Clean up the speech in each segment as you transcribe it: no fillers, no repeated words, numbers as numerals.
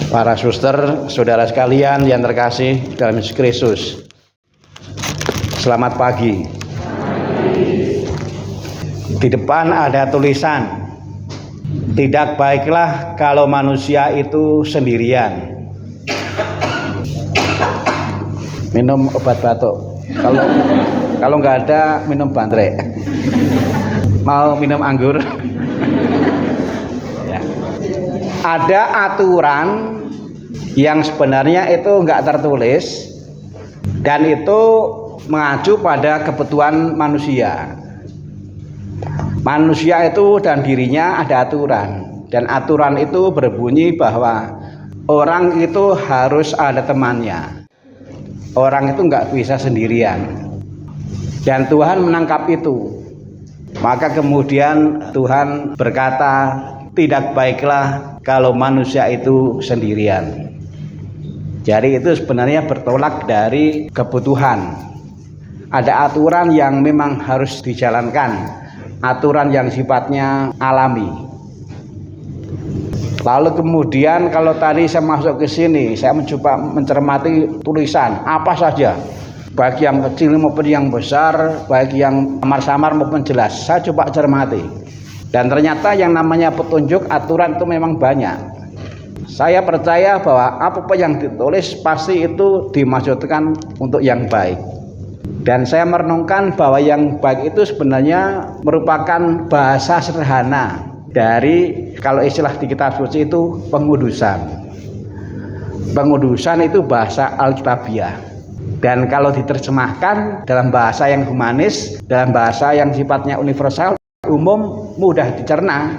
Para suster, saudara sekalian yang terkasih dalam Yesus Kristus, selamat pagi. Di depan ada tulisan, tidak baiklah kalau manusia itu sendirian. Minum obat batuk. Kalau nggak ada, minum bantre. Mau minum anggur? Ya. Ada aturan yang sebenarnya itu nggak tertulis dan itu mengacu pada kebutuhan manusia. Manusia itu dan dirinya ada aturan, dan aturan itu berbunyi bahwa orang itu harus ada temannya. Orang itu nggak bisa sendirian, dan Tuhan menangkap itu. Maka kemudian Tuhan berkata, tidak baiklah kalau manusia itu sendirian. Jadi itu sebenarnya bertolak dari kebutuhan. Ada aturan yang memang harus dijalankan, aturan yang sifatnya alami. Lalu kemudian kalau tadi saya masuk ke sini, saya mencoba mencermati tulisan apa saja, baik yang kecil maupun yang besar, baik yang samar-samar maupun jelas, saya coba cermati. Dan ternyata yang namanya petunjuk aturan itu memang banyak. Saya percaya bahwa apa yang ditulis pasti itu dimaksudkan untuk yang baik. Dan saya merenungkan bahwa yang baik itu sebenarnya merupakan bahasa sederhana dari, kalau istilah di kitab suci itu, pengudusan. Pengudusan itu bahasa Alkitabiah. Dan kalau diterjemahkan dalam bahasa yang humanis, dalam bahasa yang sifatnya universal, umum, mudah dicerna,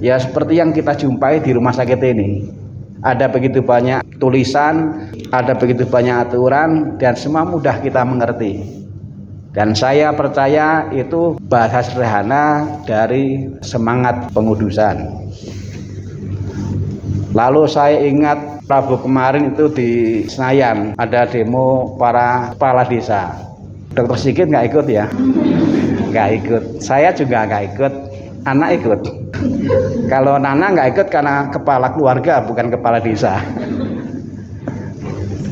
ya seperti yang kita jumpai di rumah sakit ini. Ada begitu banyak tulisan, ada begitu banyak aturan, dan semua mudah kita mengerti. Dan saya percaya itu bahasa sederhana dari semangat pengudusan. Lalu saya ingat Rabu kemarin itu di Senayan ada demo para kepala desa. Dr. Sigit nggak ikut ya? Nggak ikut. Saya juga nggak ikut. Anak ikut. Kalau Nana nggak ikut karena kepala keluarga bukan kepala desa.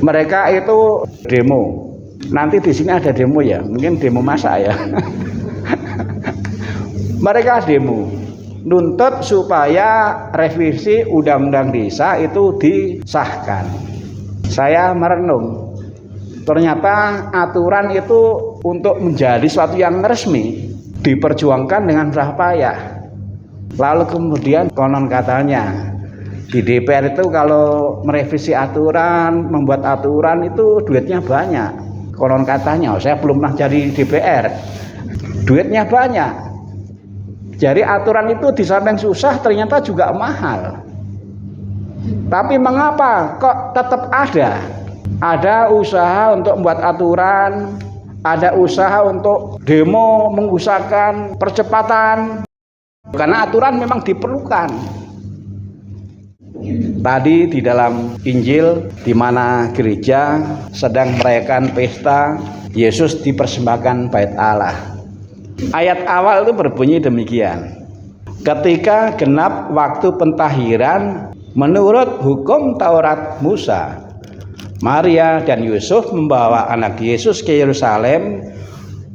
Mereka itu demo. Nanti di sini ada demo ya, mungkin demo masa ya. Mereka demo nuntut supaya revisi undang-undang desa itu disahkan. Saya merenung, ternyata aturan itu untuk menjadi suatu yang resmi diperjuangkan dengan susah payah. Lalu kemudian konon katanya di DPR itu kalau merevisi aturan, membuat aturan itu duitnya banyak. Konon katanya, saya belum pernah jadi DPR, duitnya banyak. Jadi aturan itu di samping susah ternyata juga mahal. Tapi mengapa kok tetap ada? Ada usaha untuk membuat aturan, ada usaha untuk demo mengusahakan percepatan, karena aturan memang diperlukan. Tadi di dalam Injil, di mana gereja sedang merayakan pesta Yesus dipersembahkan bait Allah. Ayat awal itu berbunyi demikian. Ketika genap waktu pentahiran menurut hukum Taurat Musa, Maria dan Yusuf membawa anak Yesus ke Yerusalem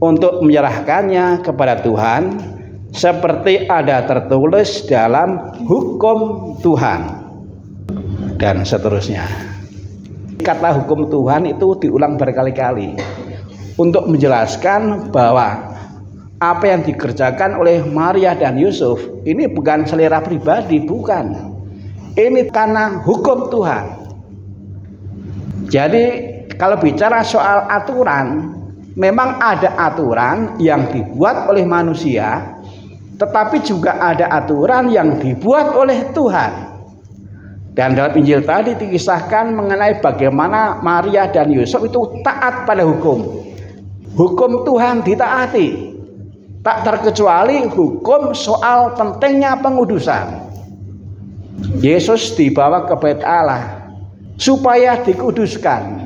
untuk menyerahkannya kepada Tuhan seperti ada tertulis dalam hukum Tuhan. Dan seterusnya. Kata hukum Tuhan itu diulang berkali-kali untuk menjelaskan bahwa apa yang dikerjakan oleh Maria dan Yusuf ini bukan selera pribadi, bukan. Ini karena hukum Tuhan. Jadi kalau bicara soal aturan, memang ada aturan yang dibuat oleh manusia, tetapi juga ada aturan yang dibuat oleh Tuhan. Dan dalam Injil tadi dikisahkan mengenai bagaimana Maria dan Yusuf itu taat pada hukum. Hukum Tuhan ditaati. Tak terkecuali hukum soal pentingnya pengudusan. Yesus dibawa ke bait Allah supaya dikuduskan.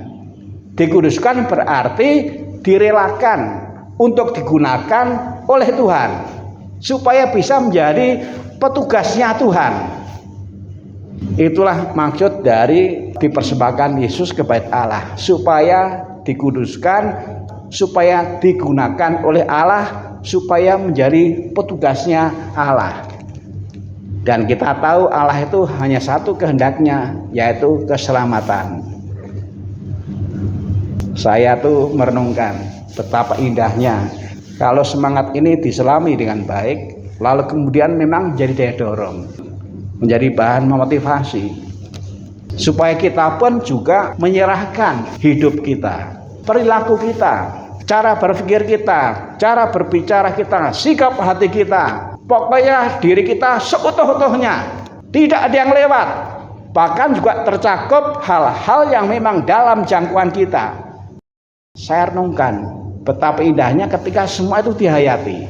Dikuduskan berarti direlakan untuk digunakan oleh Tuhan supaya bisa menjadi petugasnya Tuhan. Itulah maksud dari dipersembahkan Yesus ke bait Allah, supaya dikuduskan, supaya digunakan oleh Allah, supaya menjadi petugasnya Allah. Dan kita tahu Allah itu hanya satu kehendaknya, yaitu keselamatan. Saya tuh merenungkan betapa indahnya kalau semangat ini diselami dengan baik, lalu kemudian memang menjadi daya dorong, menjadi bahan memotivasi, supaya kita pun juga menyerahkan hidup kita, perilaku kita, cara berpikir kita, cara berbicara kita, sikap hati kita, pokoknya diri kita seutuh-utuhnya, tidak ada yang lewat. Bahkan juga tercakup hal-hal yang memang dalam jangkauan kita. Saya renungkan betapa indahnya ketika semua itu dihayati.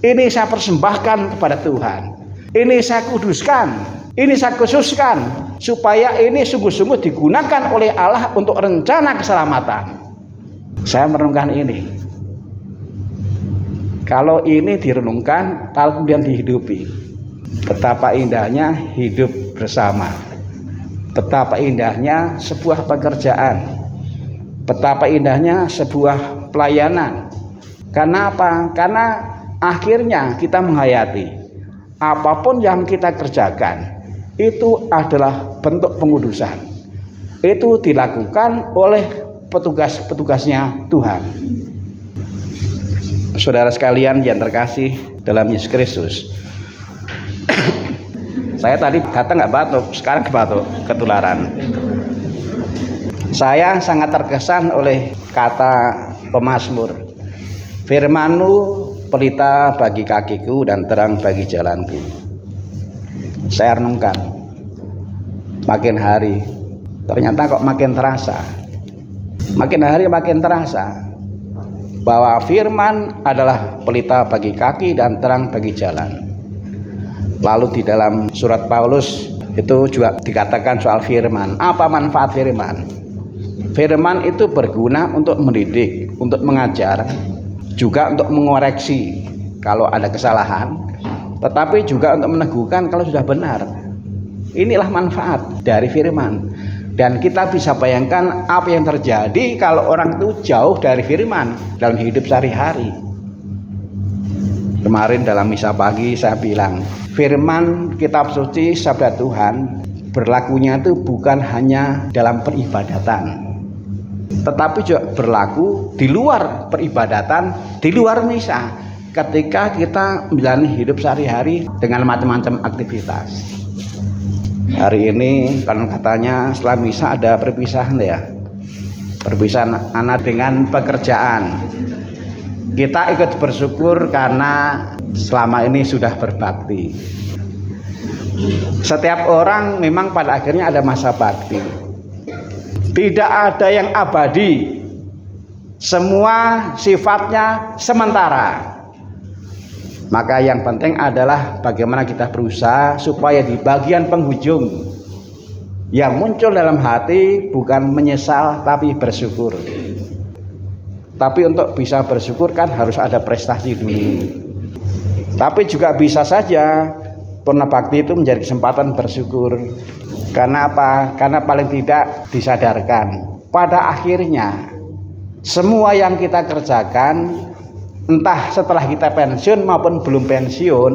Ini saya persembahkan kepada Tuhan, ini saya kuduskan, ini saya khususkan, supaya ini sungguh-sungguh digunakan oleh Allah untuk rencana keselamatan. Saya merenungkan ini. Kalau ini direnungkan, kalau kemudian dihidupi, betapa indahnya hidup bersama, betapa indahnya sebuah pekerjaan, betapa indahnya sebuah pelayanan. Karena apa? Karena akhirnya kita menghayati apapun yang kita kerjakan itu adalah bentuk pengudusan. Itu dilakukan oleh petugas-petugasnya Tuhan. Saudara sekalian yang terkasih dalam Yesus Kristus, saya tadi datang nggak batuk, sekarang batuk, ketularan. Saya sangat terkesan oleh kata pemazmur, firman-Mu pelita bagi kakiku dan terang bagi jalanku. Saya renungkan, makin hari ternyata kok makin terasa, makin hari makin terasa bahwa firman adalah pelita bagi kaki dan terang bagi jalan. Lalu di dalam surat Paulus itu juga dikatakan soal firman. Apa manfaat firman? Firman itu berguna untuk mendidik, untuk mengajar, juga untuk mengoreksi kalau ada kesalahan, tetapi juga untuk meneguhkan kalau sudah benar. Inilah manfaat dari firman. Dan kita bisa bayangkan apa yang terjadi kalau orang itu jauh dari firman dalam hidup sehari-hari. Kemarin dalam misa pagi saya bilang, firman kitab suci sabda Tuhan berlakunya itu bukan hanya dalam peribadatan, tetapi juga berlaku di luar peribadatan, di luar misa, ketika kita menjalani hidup sehari-hari dengan macam-macam aktivitas. Hari ini kan katanya setelah misa ada perpisahan ya, perpisahan anak dengan pekerjaan. Kita ikut bersyukur karena selama ini sudah berbakti. Setiap orang memang pada akhirnya ada masa bakti. Tidak ada yang abadi, semua sifatnya sementara. Maka yang penting adalah bagaimana kita berusaha supaya di bagian penghujung yang muncul dalam hati bukan menyesal tapi bersyukur. Tapi untuk bisa bersyukur kan harus ada prestasi dulu. Tapi juga bisa saja purna bakti itu menjadi kesempatan bersyukur. Karena apa? Karena paling tidak disadarkan pada akhirnya semua yang kita kerjakan, entah setelah kita pensiun maupun belum pensiun,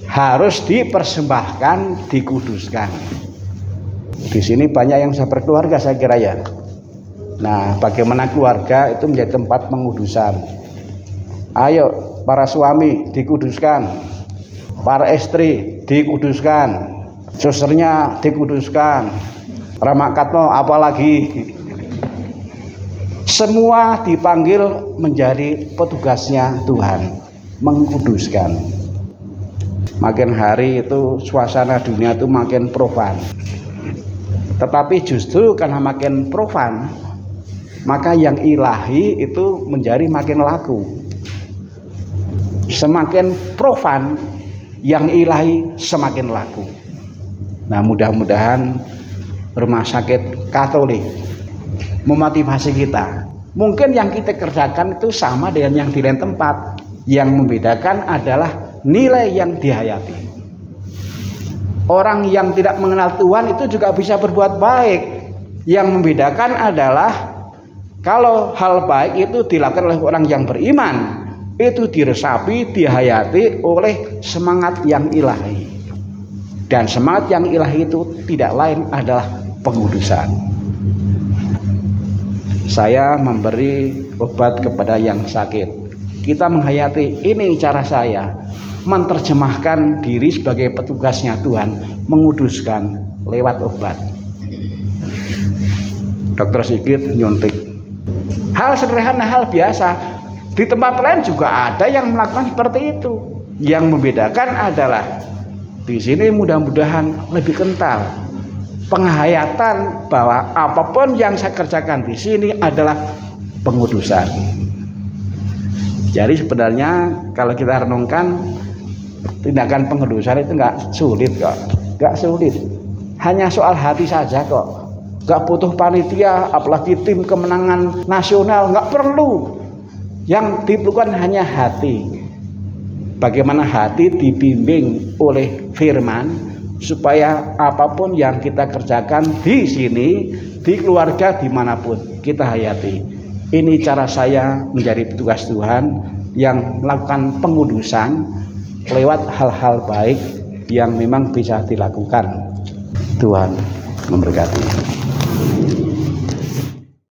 harus dipersembahkan, dikuduskan. Di sini banyak yang sudah berkeluarga saya kira ya. Nah, bagaimana keluarga itu menjadi tempat pengudusan. Ayo para suami dikuduskan, para istri dikuduskan, susternya dikuduskan, ramakatno apalagi. Semua dipanggil menjadi petugasnya Tuhan, mengkuduskan. Makin hari itu suasana dunia itu makin profan. Tetapi justru karena makin profan, maka yang ilahi itu menjadi makin laku. Semakin profan, yang ilahi semakin laku. Nah, mudah-mudahan rumah sakit Katolik memotivasi kita. Mungkin yang kita kerjakan itu sama dengan yang di lain tempat. Yang membedakan adalah nilai yang dihayati. Orang yang tidak mengenal Tuhan itu juga bisa berbuat baik. Yang membedakan adalah kalau hal baik itu dilakukan oleh orang yang beriman, itu diresapi, dihayati oleh semangat yang ilahi. Dan semangat yang ilahi itu tidak lain adalah pengudusan. Saya memberi obat kepada yang sakit. Kita menghayati, ini cara saya menerjemahkan diri sebagai petugasnya Tuhan, menguduskan lewat obat. Dokter Sigit nyuntik. Hal sederhana, hal biasa. Di tempat lain juga ada yang melakukan seperti itu. Yang membedakan adalah di sini mudah-mudahan lebih kental penghayatan bahwa apapun yang saya kerjakan di sini adalah pengudusan. Jadi sebenarnya kalau kita renungkan, tindakan pengudusan itu nggak sulit kok, nggak sulit. Hanya soal hati saja kok. Nggak butuh panitia, apalagi tim kemenangan nasional, nggak perlu. Yang diperlukan hanya hati. Bagaimana hati dibimbing oleh firman supaya apapun yang kita kerjakan di sini, di keluarga, dimanapun kita hayati. Ini cara saya menjadi petugas Tuhan yang melakukan pengudusan lewat hal-hal baik yang memang bisa dilakukan. Tuhan memberkati.